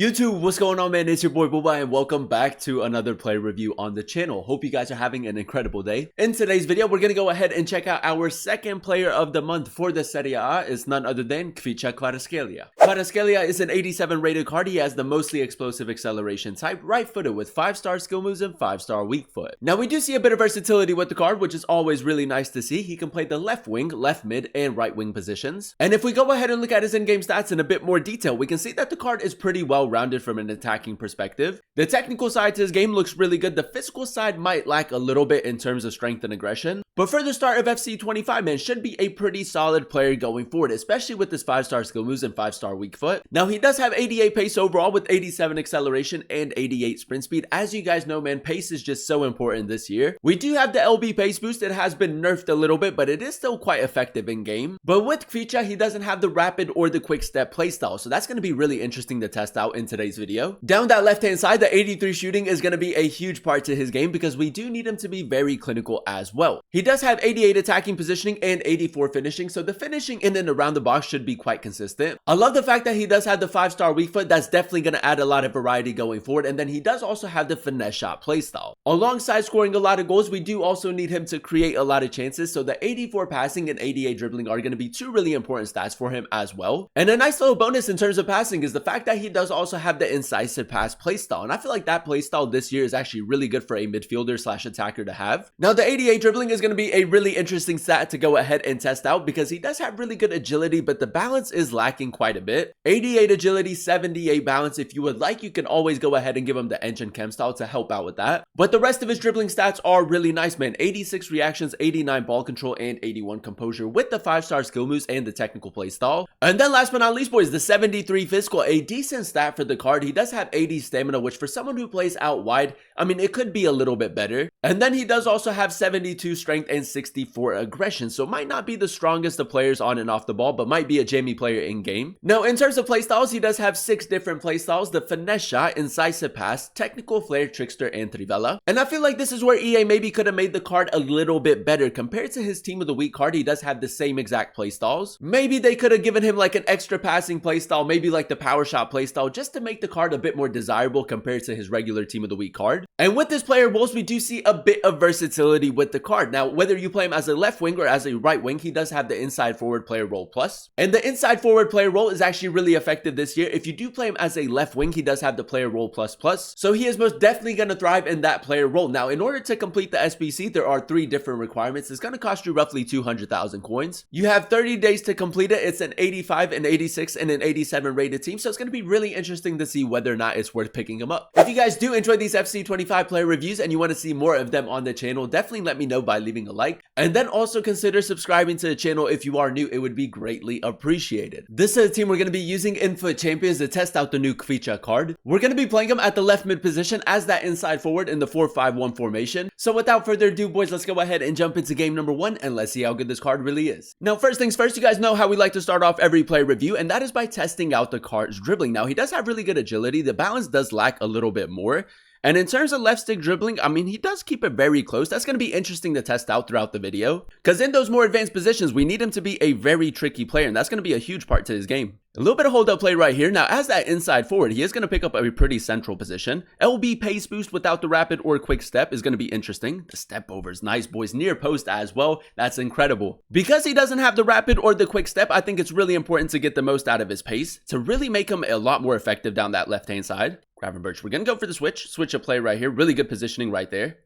YouTube, what's going on, man? It's your boy Booba and welcome back to another player review on the channel. Hope you guys are having an incredible day. In today's video, we're going to go ahead and check out our second player of the month for the Serie A. It's none other than Khvicha Kvaratskhelia. Kvaratskhelia is an 87 rated card. He has the mostly explosive acceleration type, right-footed with 5-star skill moves and 5-star weak foot. Now, we do see a bit of versatility with the card, which is always really nice to see. He can play the left wing, left mid, and right wing positions. And if we go ahead and look at his in-game stats in a bit more detail, we can see that the card is pretty well rounded from an attacking perspective. The technical side to his game looks really good. The physical side might lack a little bit in terms of strength and aggression, but for the start of FC 25, man, should be a pretty solid player going forward, especially with his 5-star skill moves and 5-star weak foot. Now, he does have 88 pace overall with 87 acceleration and 88 sprint speed. As you guys know, man, pace is just so important this year. We do have the LB pace boost. It has been nerfed a little bit, but it is still quite effective in game. But with Khvicha, he doesn't have the rapid or the quick step playstyle, so that's going to be really interesting to test out in today's video. Down that left hand side, the 83 shooting is going to be a huge part to his game because we do need him to be very clinical as well. He does have 88 attacking positioning and 84 finishing, so the finishing in and around the box should be quite consistent. I love the fact that he does have the 5-star weak foot. That's definitely going to add a lot of variety going forward, and then he does also have the finesse shot playstyle. Alongside scoring a lot of goals, we do also need him to create a lot of chances, so the 84 passing and 88 dribbling are going to be two really important stats for him as well. And a nice little bonus in terms of passing is the fact that he does also have the incisive pass playstyle, and I feel like that playstyle this year is actually really good for a midfielder slash attacker to have. Now, the 88 dribbling is going to be a really interesting stat to go ahead and test out because he does have really good agility, but the balance is lacking quite a bit. 88 agility, 78 balance. If you would like, you can always go ahead and give him the engine chem style to help out with that. But the rest of his dribbling stats are really nice, man. 86 reactions, 89 ball control, and 81 composure with the 5-star skill moves and the technical playstyle. And then last but not least, boys, the 73 physical, a decent stat for the card. He does have 80 stamina, which for someone who plays out wide, I mean, it could be a little bit better. And then he does also have 72 strength and 64 aggression, so might not be the strongest of players on and off the ball, but might be a jammy player in game. Now, in terms of playstyles, he does have 6 different playstyles: the finesse shot, incisive pass, technical flair, trickster, and trivela. And I feel like this is where EA maybe could have made the card a little bit better compared to his team of the week card. He does have the same exact playstyles. Maybe they could have given him like an extra passing playstyle, maybe like the power shot playstyle, just to make the card a bit more desirable compared to his regular team of the week card. And with this player, Wolves, we do see a bit of versatility with the card. Now, whether you play him as a left wing or as a right wing, he does have the inside forward player role plus. And the inside forward player role is actually really effective this year. If you do play him as a left wing, he does have the player role plus plus. So he is most definitely going to thrive in that player role. Now, in order to complete the SBC, there are 3 different requirements. It's going to cost you roughly 200,000 coins. You have 30 days to complete it. It's an 85, an 86, and an 87 rated team. So it's going to be really interesting to see whether or not it's worth picking him up. If you guys do enjoy these FC 25 player reviews and you want to see more of them on the channel, definitely let me know by leaving a like, and then also consider subscribing to the channel if you are new. It would be greatly appreciated. This is the team we're going to be using in Foot Champions to test out the new Khvicha card. We're going to be playing him at the left mid position as that inside forward in the 4-5-1 formation. So without further ado, boys, let's go ahead and jump into game number 1 and let's see how good this card really is. Now, first things first, you guys know how we like to start off every player review, and that is by testing out the card's dribbling. Now, he does have really good agility. The balance does lack a little bit more. And in terms of left stick dribbling, I mean, he does keep it very close. That's going to be interesting to test out throughout the video, because in those more advanced positions, we need him to be a very tricky player, and that's going to be a huge part to his game. A little bit of hold up play right here. Now, as that inside forward, he is going to pick up a pretty central position. LB pace boost without the rapid or quick step is going to be interesting. The step over is nice, boys. Near post as well. That's incredible. Because he doesn't have the rapid or the quick step, I think it's really important to get the most out of his pace to really make him a lot more effective down that left-hand side. Gravenberch, we're going to go for the switch of play right here. Really good positioning right there.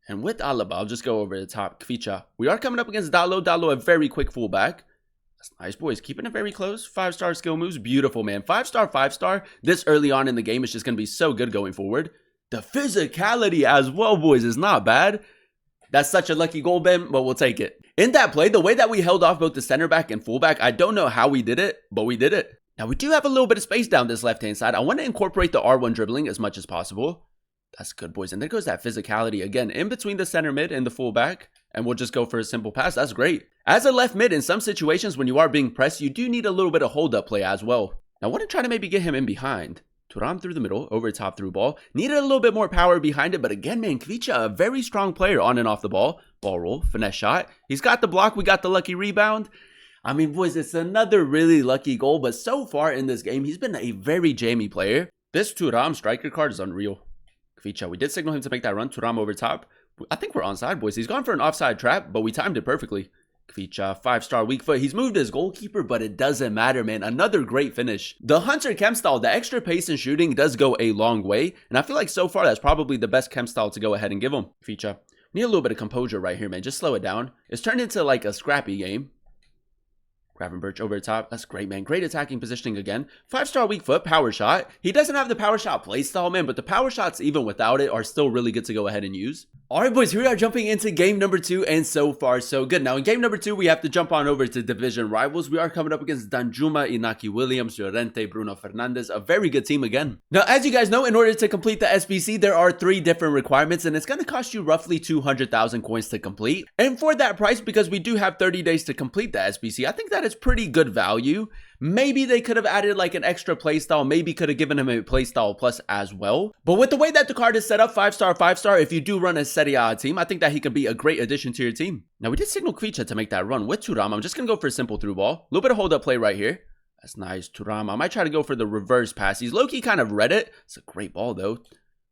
And with Alaba, I'll just go over the top. Khvicha, we are coming up against Dalo, a very quick fullback. That's nice, boys. Keeping it very close. 5-star skill moves. Beautiful, man. 5-star, 5-star. This early on in the game is just going to be so good going forward. The physicality as well, boys, is not bad. That's such a lucky goal, Ben, but we'll take it. In that play, the way that we held off both the center back and fullback, I don't know how we did it, but we did it. Now, we do have a little bit of space down this left-hand side. I want to incorporate the R1 dribbling as much as possible. That's good, boys. And there goes that physicality again in between the center mid and the fullback. And we'll just go for a simple pass. That's great. As a left mid, in some situations when you are being pressed, you do need a little bit of hold-up play as well. Now, I want to try to maybe get him in behind. Thuram through the middle, over top through ball. Needed a little bit more power behind it, but again, man, Khvicha, a very strong player on and off the ball. Ball roll, finesse shot. He's got the block. We got the lucky rebound. I mean, boys, it's another really lucky goal, but so far in this game, he's been a very jammy player. This Thuram striker card is unreal. Khvicha, we did signal him to make that run. Thuram over top. I think we're onside, boys. He's gone for an offside trap, but we timed it perfectly. Khvicha, 5-star weak foot. He's moved his goalkeeper, but it doesn't matter, man. Another great finish. The Hunter chem style, the extra pace and shooting does go a long way, and I feel like so far that's probably the best chem style to go ahead and give him. Khvicha, need a little bit of composure right here, man. Just slow it down. It's turned into like a scrappy game. Gravenberch over the top. That's great, man. Great attacking positioning again. 5-star weak foot, power shot. He doesn't have the power shot playstyle, man, but the power shots, even without it, are still really good to go ahead and use. Alright, boys, here we are jumping into game number 2, and so far, so good. Now, in game number 2, we have to jump on over to division rivals. We are coming up against Danjuma, Inaki Williams, Llorente, Bruno Fernandes, a very good team again. Now, as you guys know, in order to complete the SBC, there are 3 different requirements, and it's going to cost you roughly 200,000 coins to complete. And for that price, because we do have 30 days to complete the SBC, I think that is pretty good value. Maybe they could have added like an extra playstyle, maybe could have given him a playstyle plus as well. But with the way that the card is set up, 5-star, 5-star, if you do run a Seria A team, I think that he could be a great addition to your team. Now, we did signal Khvicha to make that run with Thuram. I'm just going to go for a simple through ball. A little bit of hold-up play right here. That's nice, Thuram. I might try to go for the reverse pass. He's low-key kind of read it. It's a great ball, though.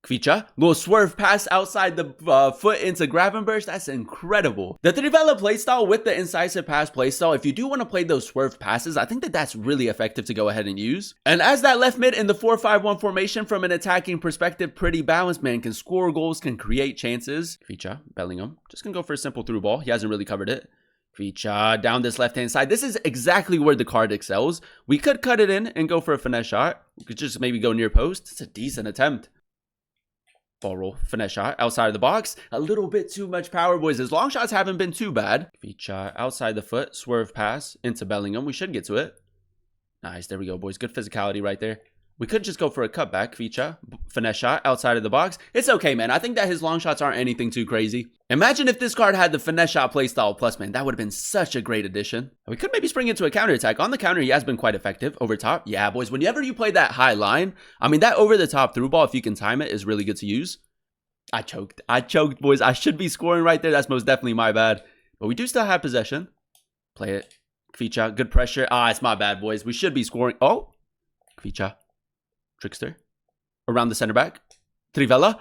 Khvicha, little swerve pass outside the foot into Gravenberch. That's incredible. The Trivela playstyle with the incisive pass playstyle, if you do want to play those swerve passes, I think that that's really effective to go ahead and use. And as that left mid in the 4-5-1 formation, from an attacking perspective, pretty balanced, man. Can score goals, can create chances. Khvicha, Bellingham, just gonna go for a simple through ball. He hasn't really covered it. Khvicha down this left-hand side. This is exactly where the card excels. We could cut it in and go for a finesse shot. We could just maybe go near post. It's a decent attempt. Ball roll, finesse shot, outside of the box. A little bit too much power, boys. His long shots haven't been too bad. Khvicha, outside the foot, swerve pass into Bellingham. We should get to it. Nice, there we go, boys. Good physicality right there. We could just go for a cutback. Khvicha, finesse shot, outside of the box. It's okay, man. I think that his long shots aren't anything too crazy. Imagine if this card had the finesse shot playstyle plus, man. That would have been such a great addition. We could maybe spring into a counterattack. On the counter, he has been quite effective. Over top, yeah, boys. Whenever you play that high line, I mean, that over-the-top through ball, if you can time it, is really good to use. I choked, boys. I should be scoring right there. That's most definitely my bad. But we do still have possession. Play it. Khvicha, good pressure. It's my bad, boys. We should be scoring. Oh, Khvicha. Trickster. Around the center back. Trivela.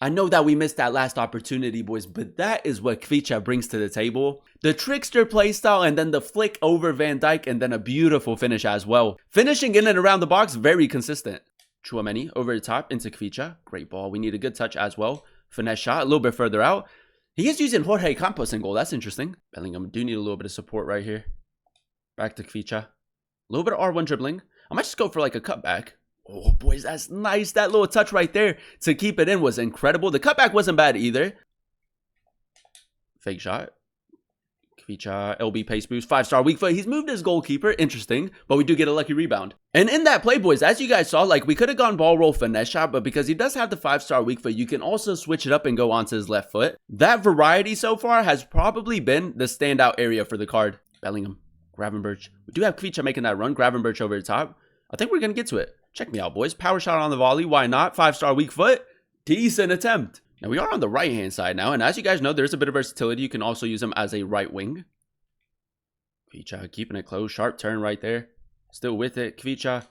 I know that we missed that last opportunity, boys, but that is what Khvicha brings to the table. The trickster playstyle, and then the flick over Van Dijk, and then a beautiful finish as well. Finishing in and around the box, very consistent. Chouameni over the top into Khvicha. Great ball. We need a good touch as well. Finesse shot a little bit further out. He is using Jorge Campos in goal. That's interesting. Bellingham do need a little bit of support right here. Back to Khvicha. A little bit of R1 dribbling. I might just go for like a cutback. Oh, boys, that's nice. That little touch right there to keep it in was incredible. The cutback wasn't bad either. Fake shot. Khvicha, LB pace boost, 5-star weak foot. He's moved his goalkeeper. Interesting. But we do get a lucky rebound. And in that play, boys, as you guys saw, like, we could have gone ball roll finesse shot, but because he does have the 5-star weak foot, you can also switch it up and go onto his left foot. That variety so far has probably been the standout area for the card. Bellingham, Gravenberch. We do have Khvicha making that run. Gravenberch over the top. I think we're going to get to it. Check me out, boys. Power shot on the volley. Why not? 5-star weak foot. Decent attempt. Now, we are on the right-hand side now, and as you guys know, there's a bit of versatility. You can also use him as a right wing. Khvicha keeping it close. Sharp turn right there. Still with it. Khvicha.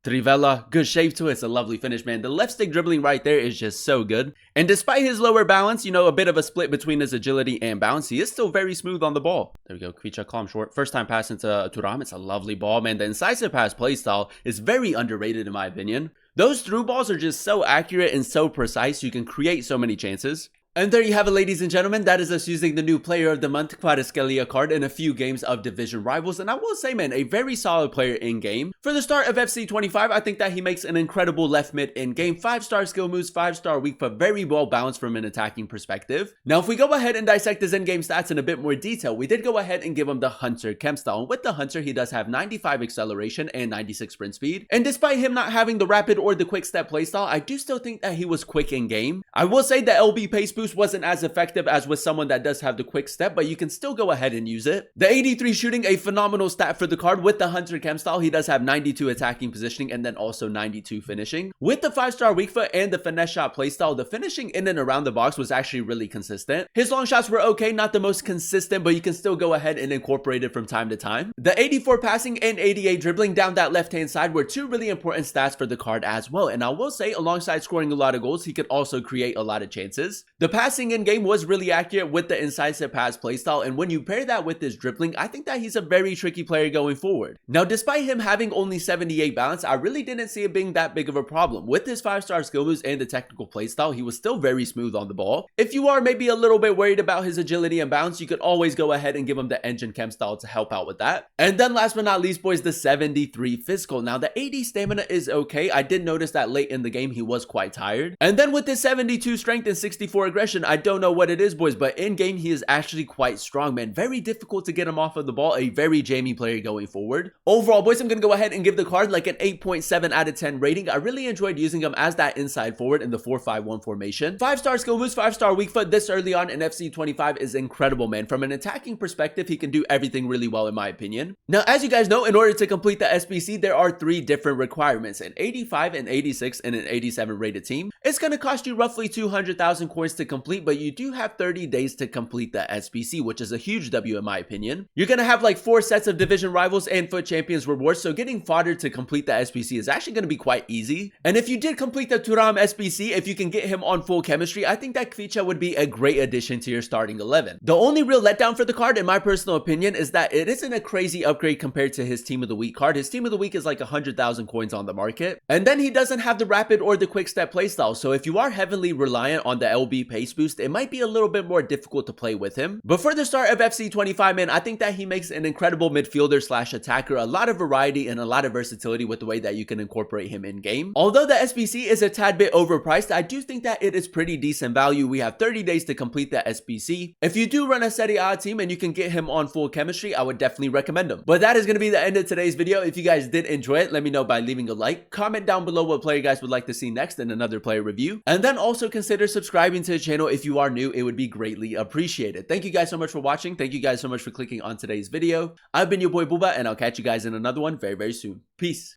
Trivela. Good shape to it. It's a lovely finish, man. The left stick dribbling right there is just so good. And despite his lower balance, you know, a bit of a split between his agility and balance, he is still very smooth on the ball. There we go. Khvicha, calm short. First time pass into Thuram. It's a lovely ball, man. The incisive pass playstyle is very underrated in my opinion. Those through balls are just so accurate and so precise. You can create so many chances. And there you have it, ladies and gentlemen. That is us using the new Player of the Month Kvaratskhelia card in a few games of Division Rivals. And I will say, man, a very solid player in-game. For the start of FC25, I think that he makes an incredible left mid in-game. 5-star skill moves, 5-star weak foot, very well balanced from an attacking perspective. Now, if we go ahead and dissect his in-game stats in a bit more detail, we did go ahead and give him the Hunter chem style. And with the Hunter, he does have 95 acceleration and 96 sprint speed. And despite him not having the rapid or the quick step playstyle, I do still think that he was quick in-game. I will say that LB pace boost boost wasn't as effective as with someone that does have the quick step, but you can still go ahead and use it. The 83 shooting, a phenomenal stat for the card. With the Hunter Chem style, he does have 92 attacking positioning and then also 92 finishing. With the 5-star weak foot and the finesse shot playstyle, the finishing in and around the box was actually really consistent. His long shots were okay, not the most consistent, but you can still go ahead and incorporate it from time to time. The 84 passing and 88 dribbling down that left-hand side were two really important stats for the card as well. And I will say, alongside scoring a lot of goals, he could also create a lot of chances. The passing in game was really accurate with the incisive pass playstyle, and when you pair that with his dribbling, I think that he's a very tricky player going forward. Now, despite him having only 78 balance, I really didn't see it being that big of a problem. With his 5-star skill moves and the technical playstyle, he was still very smooth on the ball. If you are maybe a little bit worried about his agility and bounce, you could always go ahead and give him the engine chem style to help out with that. And then last but not least, boys, the 73 physical. Now, the 80 stamina is okay. I did notice that late in the game he was quite tired. And then with his 72 strength and 64 aggression, I don't know what it is, boys, but in game he is actually quite strong, man. Very difficult to get him off of the ball. A very jammy player going forward. Overall, boys, I'm gonna go ahead and give the card like an 8.7 out of 10 rating. I really enjoyed using him as that inside forward in the 4-5-1 formation. 5-star skill moves, 5-star weak foot this early on in FC25 is incredible, man. From an attacking perspective, he can do everything really well in my opinion. Now, as you guys know, in order to complete the SBC, there are 3 different requirements: an 85, an 86, and an 87 rated team. It's gonna cost you roughly 200,000 coins to complete, but you do have 30 days to complete the SBC, which is a huge W in my opinion. You're gonna have like 4 sets of division rivals and foot champions rewards, so getting fodder to complete the SBC is actually gonna be quite easy. And if you did complete the Thuram SBC, if you can get him on full chemistry, I think that Khvicha would be a great addition to your starting 11. The only real letdown for the card, in my personal opinion, is that it isn't a crazy upgrade compared to his Team of the Week card. His Team of the Week is like 100,000 coins on the market. And then he doesn't have the rapid or the quick step playstyle, so if you are heavily reliant on the LB pace boost, it might be a little bit more difficult to play with him. But for the start of FC25, man, I think that he makes an incredible midfielder slash attacker, a lot of variety and a lot of versatility with the way that you can incorporate him in game. Although the SBC is a tad bit overpriced, I do think that it is pretty decent value. We have 30 days to complete the SBC. If you do run a Seria A team and you can get him on full chemistry, I would definitely recommend him. But that is going to be the end of today's video. If you guys did enjoy it, let me know by leaving a like. Comment down below what player you guys would like to see next in another player review. And then also consider subscribing to the channel if you are new. It would be greatly appreciated. Thank you guys so much for watching. Thank you guys so much for clicking on today's video. I've been your boy Booba, and I'll catch you guys in another one very, very soon. Peace.